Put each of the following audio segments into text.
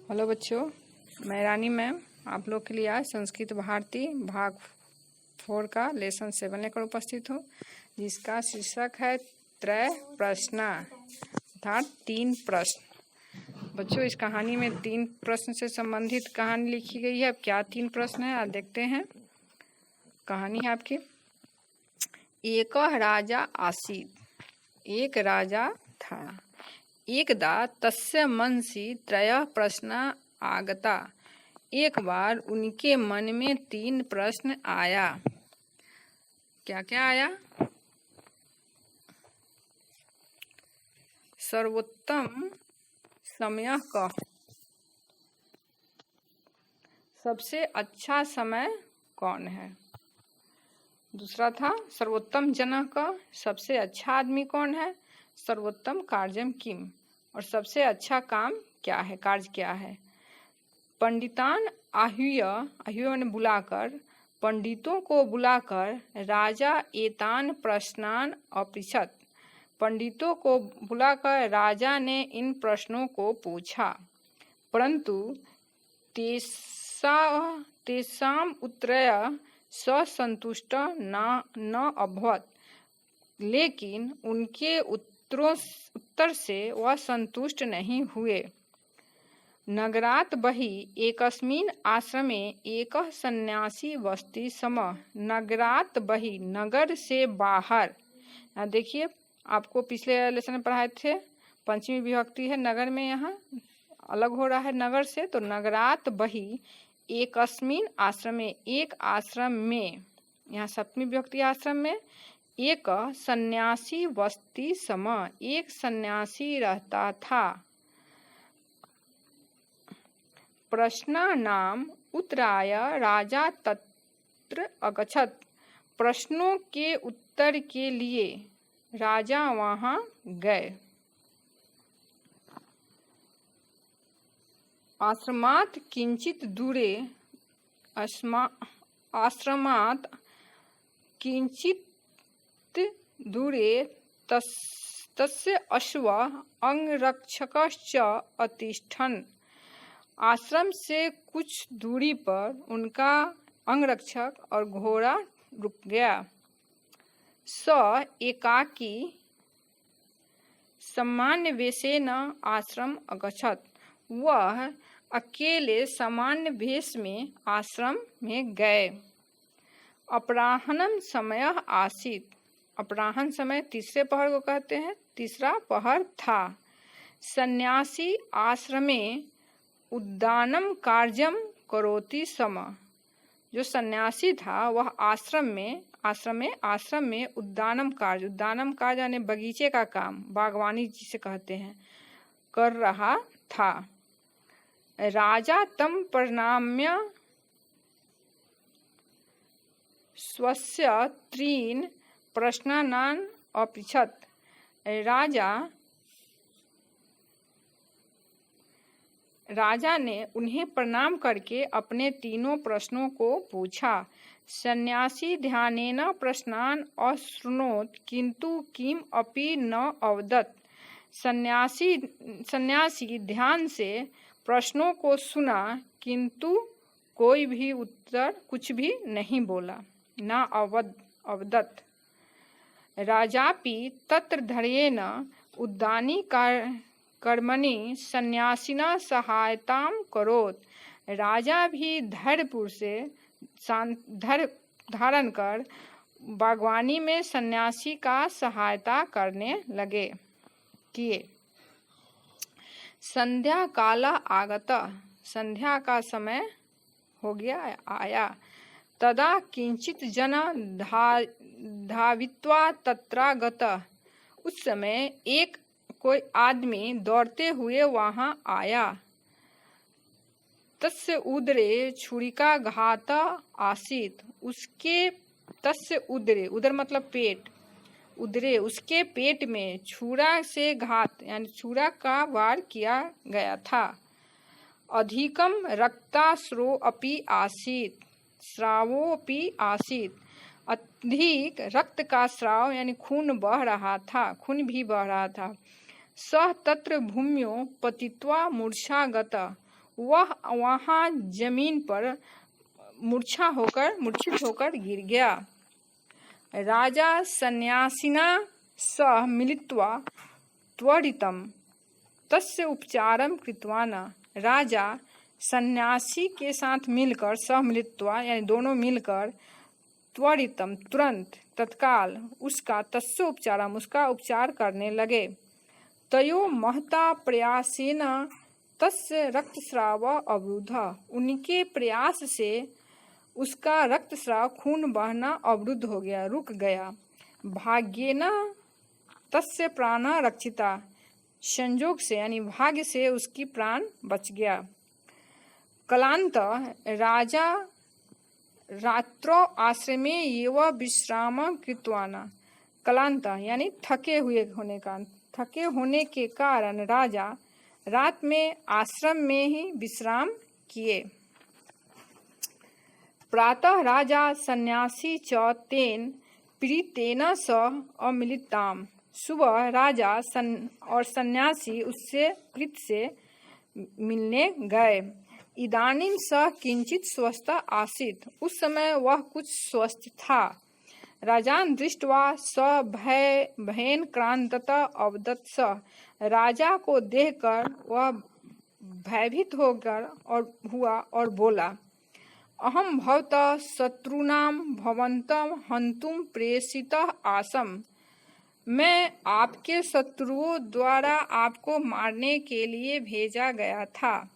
Hello बच्चों, मैं रानी ma'am आप लोग के लिए आज संस्कृत भारती भाग 4 का लेसन 7 लेकर उपस्थित हूँ, जिसका शीर्षक है त्रय प्रश्न अर्थात 3 प्रश्न। बच्चों, इस कहानी में 3 प्रश्न से संबंधित कहानी लिखी गई है। अब क्या 3 प्रश्न है आज देखते हैं। कहानी है आपकी। एक राजा आसीत्, एक राजा था। एकदा तस्य मनसि त्रयः प्रश्नाः आगता। एक बार उनके मन में 3 प्रश्न आया। क्या क्या आया? सर्वोत्तम समय कः, सबसे अच्छा समय कौन है। दूसरा था सर्वोत्तम जनः कः, सबसे अच्छा आदमी कौन है। सर्वोत्तम कार्यम किम, और सबसे अच्छा काम क्या है, कार्य क्या है। पंडितान आहूय ने बुलाकर, पंडितों को बुलाकर राजा एतान प्रश्नान अपृच्छत्, पंडितों को बुलाकर राजा ने इन प्रश्नों को पूछा। परंतु तेषाम उत्तरय स संतुष्ट न अभवत्, लेकिन उनके उत्तर से वह संतुष्ट नहीं हुए। नगरात बहिः एकस्मिन् आश्रमे एकः सन्यासी वसति स्म। नगरात बहिः, नगर से बाहर। यहाँ देखिए, आपको पिछले लेसन में पढ़ाए थे पंचमी विभक्ति है नगर में, यहाँ अलग हो रहा है नगर से। तो नगरात बहिः एकस्मिन् आश्रमे, एक आश्रम में, यहाँ सप्तमी विभक्ति आश्रम में। एक सन्यासी वसति स्म, एक सन्यासी रहता था। प्रश्नानाम उत्तराय राजा तत्र अगच्छत्, प्रश्नों के उत्तर के लिए राजा वहां गए। आश्रमात् किंचित दूरे, आश्रमात् किंचित दूरे तस्य अश्वः अंगरक्षकश्च अतिष्ठन्, आश्रम से कुछ दूरी पर उनका अंगरक्षक और घोड़ा रुक गया। स एकाकी सामान्य वेशेन आश्रम अगच्छत्, वह अकेले सामान्य वेश में आश्रम में गए। अपराह्नम समय आसीत्, अपराह्न समय तीसरे पहर को कहते हैं, तीसरा पहर था। सन्यासी आश्रमे उद्दानम कार्यम करोति स्म, जो सन्यासी था वह आश्रम में उद्दानम कार्य यानी बगीचे का काम, बागवानी जिसे कहते हैं, कर रहा था। राजा तम प्रणम्य स्वस्य त्रीन् प्रश्नान् अपृच्छत्, राजा ने उन्हें प्रणाम करके अपने 3 प्रश्नों को पूछा। सन्यासी ध्यानेन प्रश्नान् अशृणोत् किंतु किम अपि न अवदत्, सन्यासी ध्यान से प्रश्नों को सुना किंतु कोई भी उत्तर कुछ भी नहीं बोला, न अवदत्। राजापि तत्र धैर्येण उद्दानी कर्मणि सन्यासिना सहायतां करोत्, राजा भी धैर्यपूर्वक से धैर्य धारण कर बागवानी में सन्यासी का सहायता करने किए। संध्या काल आगत, संध्या का समय हो गया, आया। तदा किंचित जन धावित्वा तत्रागत, उस समय एक कोई आदमी दौड़ते हुए वहां आया। तस्य उदरे छुरिकाघात आसीत्, उसके तस्य उदरे, उदर मतलब पेट, उदरे उसके पेट में छुरा से घात यानी छुरा का वार किया गया था। अधिकम रक्ताश्रो अपि आसीत्, स्रावोपि आसीत्, अधिक रक्त का स्राव यानी खून बह रहा था, खून भी बह रहा था। सह तत्र भूम्यो पतित्वा मूर्छागत, वह वहां जमीन पर मूर्छित होकर गिर गया। राजा सन्यासिना सह मिलित्वा त्वरितम तस्य उपचारम कृतवान। राजा सन्यासी के साथ मिलकर, सह मिलित्वा यानी दोनों मिलकर, त्वरितम तुरंत, तत्काल, उसका तस्य उपचारम उसका उपचार करने लगे। तयो महता प्रयासेन तस्य रक्तस्राव अवरुद्ध। उनके प्रयास से उसका रक्तस्राव, खून बहना अवरुद्ध हो गया, रुक गया। भाग्येन तस्य प्राण रक्षिता। संयोग से यानी भाग्य से उसकी प्राण बच गया। कलांत राजा रात्रो आश्रमे एव विश्राम कृतवान। कलांत यानी थके होने के कारण राजा रात में आश्रम में ही विश्राम किए। प्रातः राजा सन्यासी च तेन प्रीतेन सह अमिलिताम। सुबह राजा और सन्यासी उससे प्रीत से मिलने गए। इदानीं सः किंचित स्वस्थ आसीत्। उस समय वह कुछ स्वस्थ था। राजान दृष्ट्वा स भयेन क्रांतः अवदत्। सः राजा को देखकर वह भयभीत हुआ और बोला, अहम भवतः शत्रुनां भवन्तं हन्तुं प्रेषितः आसम्। मैं आपके शत्रुओं द्वारा आपको मारने के लिए भेजा गया था।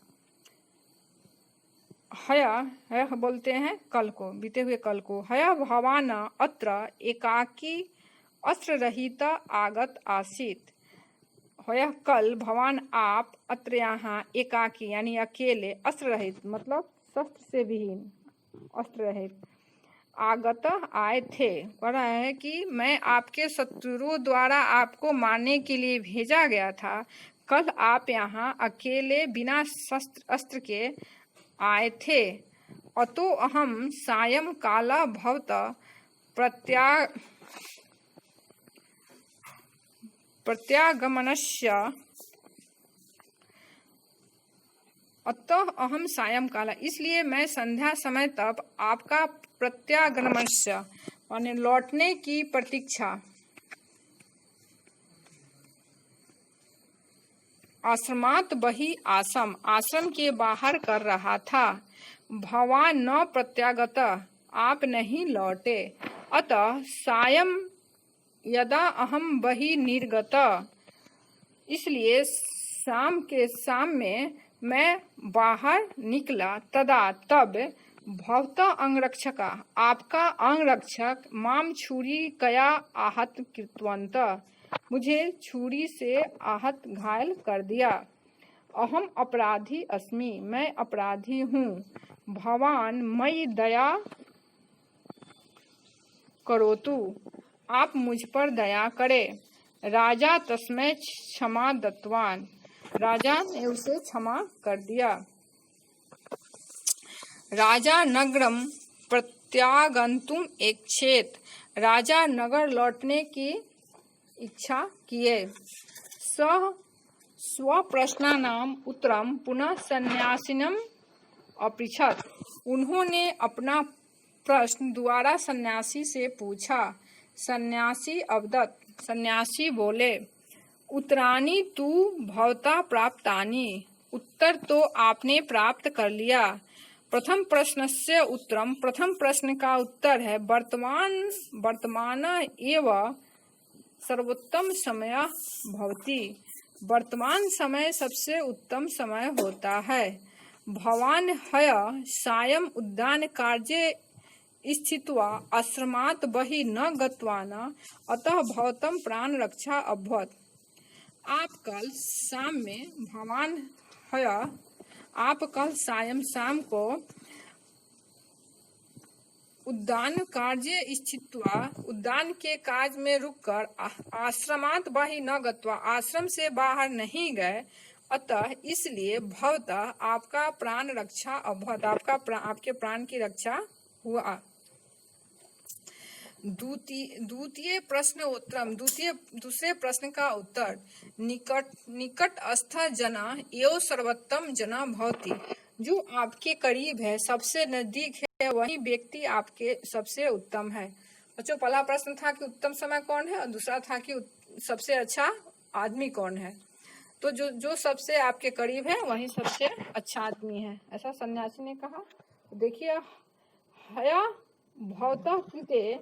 हय बोलते हैं कल को, बीते हुए कल को। हय भवान अत्र एकाकी अस्त्र रहित आगत आसीत। हय कल भवान आप अत्र यहाँ एकाकी यानी अकेले, अस्त्र रहित मतलब शस्त्र से विहीन, अस्त्र रहित, आगत आए थे। कह रहा है कि मैं आपके शत्रुओं द्वारा आपको मारने के लिए भेजा गया था। कल आप यहाँ अकेले बिना शस्त्र अस्त्र के आए थे। अतो अहम सायं काल भवतः प्रत्यागमनस्य। अतः अहम सायं काल, इसलिए मैं संध्या समय तक आपका प्रत्यागमनस्य माने लौटने की प्रतीक्षा, आश्रमात बही आसम आश्रम के बाहर कर रहा था। भवान न प्रत्यागत, आप नहीं लौटे। अतः सायं यदा अहम बही निर्गत, इसलिए शाम में मैं बाहर निकला। तदा तब भवतः अंगरक्षका, आपका अंगरक्षक, माम छुरी कया आहत कृतवंत, मुझे छुरी से आहत घायल कर दिया। अहम अपराधी अस्मि, मैं अपराधी हूँ। भवान मयि दया करोतु, आप मुझ पर दया करे। राजा तस्मै क्षमा दत्तवान, राजा ने उसे क्षमा कर दिया। राजा नगरम प्रत्यागंतुम इच्छेत, राजा नगर लौटने की इच्छा किए। सह स्वप्रश्नानाम उत्तरम पुनः सन्यासिनम अपृच्छत, उन्होंने अपना प्रश्न दोबारा सन्यासी से पूछा। सन्यासी अवदत्, सन्यासी बोले, उत्तराणि तु भवता प्राप्तानि, उत्तर तो आपने प्राप्त कर लिया। प्रथम प्रश्नस्य उत्तरम, प्रथम प्रश्न का उत्तर है वर्तमान एव सर्वोत्तम समय भवति, वर्तमान समय सबसे उत्तम समय होता है। भवान हय सायं उद्यान कार्ये स्थित्वा आश्रमात् बहि न गतवान, अतः भवतम प्राण रक्षा अभवत्। आप कल शाम में, भवान हय आप कल शाम को उद्यान कार्य स्थित्वा, उद्यान के कार्य में रुककर, आश्रमात् बहि न गत्वा, आश्रम से बाहर नहीं गए, अतः इसलिए भवतः आपका प्राण रक्षा अभवत्, आपके प्राण की रक्षा हुआ। द्वितीय प्रश्न उत्तरम, दूसरे प्रश्न का उत्तर, निकटस्थ जना एव सर्वोत्तम जना भवति, जो आपके करीब है, सबसे नजदीक है, वही व्यक्ति आपके सबसे उत्तम है। बच्चों, पहला प्रश्न था कि उत्तम समय कौन है और दूसरा था कि सबसे अच्छा आदमी कौन है। तो जो जो सबसे आपके करीब है वही सबसे अच्छा आदमी है, ऐसा सन्यासी ने कहा। देखिए, हया भवतः कृते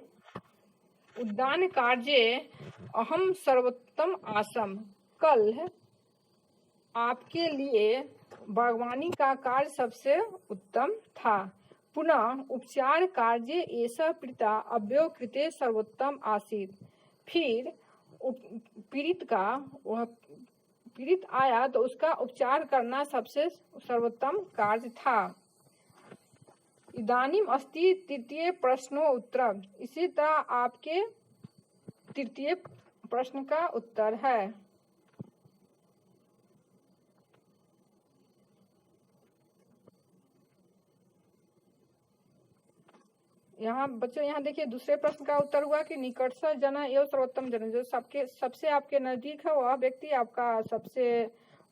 उद्यान कार्ये अहम सर्वोत्तम आसम। कल आपके लिए बागवानी का कार्य सबसे उत्तम था। पुनः उपचार कार्य ऐसा पिता अव्यव कृते सर्वोत्तम आसीत। फिर पीड़ित आया तो उसका उपचार करना सबसे सर्वोत्तम कार्य था। इदानीम अस्ति तृतीय प्रश्नो उत्तर। इसी तरह आपके तृतीय प्रश्न का उत्तर है। यहाँ बच्चों, यहाँ देखिए, दूसरे प्रश्न का उत्तर हुआ कि निकटस्थ जन एवं सर्वोत्तम जन। जो सबसे आपके नजदीक है वह व्यक्ति आपका सबसे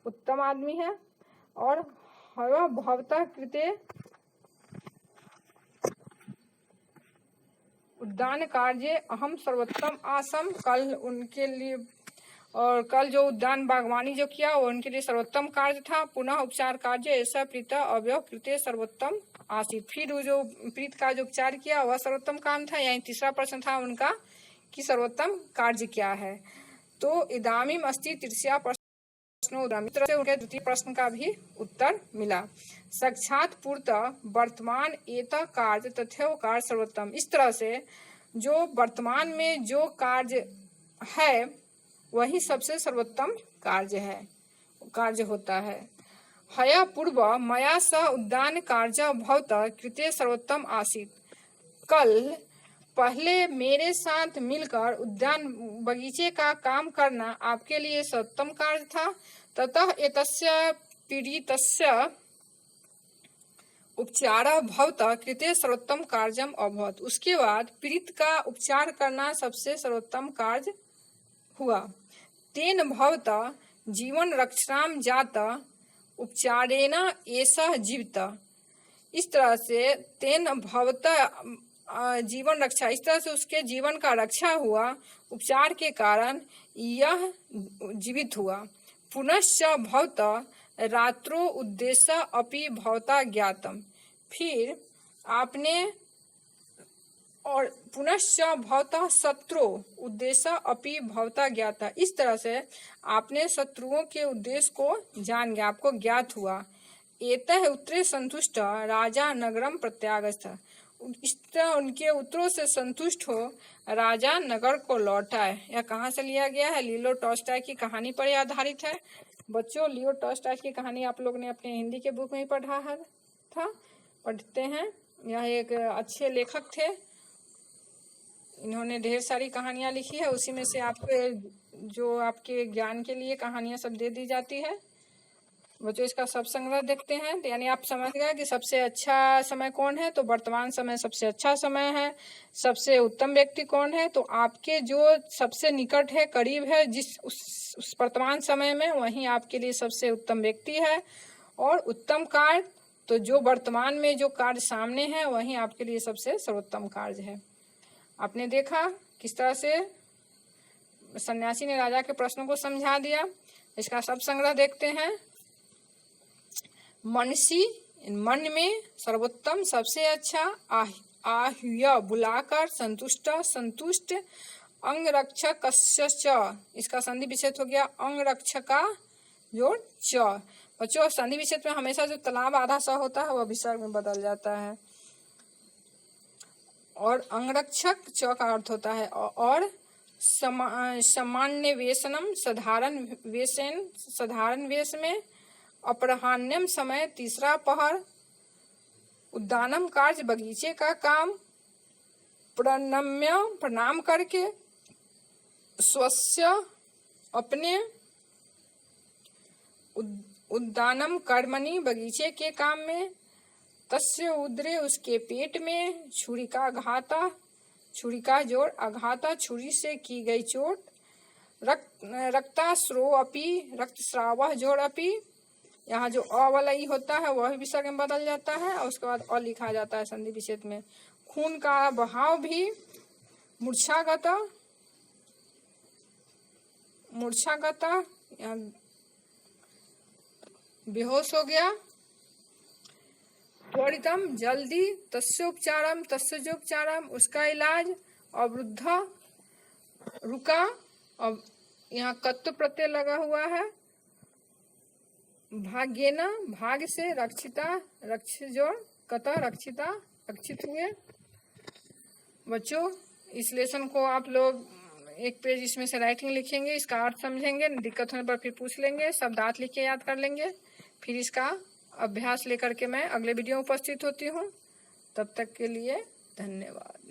उत्तम आदमी है। और भवतः कृते उद्यान कार्य अहम सर्वोत्तम आसम। कल उनके लिए, और कल जो उद्यान बागवानी जो किया वो उनके लिए सर्वोत्तम कार्य था। पुनः उपचार कार्य ऐसा प्रीता अव्यव कृत्य सर्वोत्तम आसित। फिर वो जो प्रीत का जो उपचार किया वह सर्वोत्तम काम था। यही तीसरा प्रश्न था उनका कि सर्वोत्तम कार्य क्या है। तो इदामीम अस्ति तृतीया प्रश्नो से उनके द्वितीय प्रश्न का भी उत्तर मिला। साक्षात पूर्ता वर्तमान एता कार्य तथैव कार्य सर्वोत्तम। इस तरह से जो वर्तमान में जो कार्य है वही सबसे सर्वोत्तम कार्य होता है। हया पूर्व मया सह उद्यान कार्य भवतः कृते सर्वोत्तम आसीत। कल पहले मेरे साथ मिलकर उद्यान बगीचे का काम करना आपके लिए सर्वोत्तम कार्य था। ततः एतस्य पीड़ितस्य उपचार भवतः कृते सर्वोत्तम कार्यम अभवत। उसके बाद पीड़ित का उपचार करना सबसे सर्वोत्तम कार्य हुआ। तेन भवतः जीवन रक्षाम जाता उपचारेण एषः जीवितः। इस तरह से तेन भवतः जीवन रक्षा, इस तरह से उसके जीवन का रक्षा हुआ उपचार के कारण यह जीवित हुआ। पुनश्च भवतः रात्रो उद्देश्य अपि भवता ज्ञातम। फिर आपने, और पुनश्च भवतः शत्रु उद्देश्य अपि भवता ज्ञाता। इस तरह से आपने शत्रुओं के उद्देश्य को जान गया, आपको ज्ञात हुआ। एतः उत्तरे संतुष्ट राजा नगरम प्रत्यागस्थ। इस तरह उनके उत्तरों से संतुष्ट हो राजा नगर को लौटा है। यह कहाँ से लिया गया है? लियो टॉल्स्टॉय की कहानी पर आधारित है। बच्चों, लियो टॉल्स्टॉय की कहानी आप लोग ने अपने हिंदी के बुक में ही पढ़ते हैं। यह एक अच्छे लेखक थे। इन्होंने ढेर सारी कहानियां लिखी है, उसी में से आपके जो आपके ज्ञान के लिए कहानियां सब दे दी जाती है। बच्चों, इसका सब संग्रह देखते हैं तो यानी आप समझ गए कि सबसे अच्छा समय कौन है। तो वर्तमान समय सबसे अच्छा समय है। सबसे उत्तम व्यक्ति कौन है? तो आपके जो सबसे निकट है, करीब है, जिस उस वर्तमान समय में, वही आपके लिए सबसे उत्तम व्यक्ति है। और उत्तम कार्य, तो जो वर्तमान में जो कार्य सामने है वही आपके लिए सबसे सर्वोत्तम कार्य है। आपने देखा किस तरह से सन्यासी ने राजा के प्रश्नों को समझा दिया। इसका सब संग्रह देखते हैं। मनसी, मन में सर्वोत्तम सबसे अच्छा, आह्य बुलाकर संतुष्ट अंगरक्षक, इसका संधि विच्छेद हो गया अंगरक्षका जोड़ च। बच्चों, संधि विच्छेद में हमेशा जो तालाब आधा स होता है वह विसर्ग में बदल जाता है। और अंगरक्षक च का अर्थ होता है और सामान्य वेशनम, साधारण वेश में, अपराह्नम समय, तीसरा पहर, उद्यानम कार्य बगीचे का काम, प्रणम्य प्रणाम करके, स्वस्य अपने, उद्यानम कर्मणि बगीचे के काम में, तस्य उदरे उसके पेट में, छुरिका जोड़ आघाता छुरी से की गई चोट, रक्ताश्रो अपि रक्तस्राव जोड़ अपि, यहाँ जो अ वाला ई होता है वह विसर्ग में बदल जाता है और उसके बाद अ लिखा जाता है संधि विच्छेद में। खून का बहाव भी मूर्छागत बेहोश हो गया। त्वरितम जल्दी, तस्योपचारम तस्योपचारम उसका इलाज। अवरुद्ध रुका, अब यहाँ कत्व प्रत्यय लगा हुआ है। भाग्येना भाग्य से, रक्षिता रक्षिजोड़ कतः रक्षिता रक्षित हुए। बच्चों इस लेसन को आप लोग एक पेज इसमें से राइटिंग लिखेंगे, इसका अर्थ समझेंगे, दिक्कत होने पर फिर पूछ लेंगे, शब्दार्थ लिख के याद कर लेंगे। फिर इसका अभ्यास लेकर के मैं अगले वीडियो में उपस्थित होती हूँ। तब तक के लिए धन्यवाद।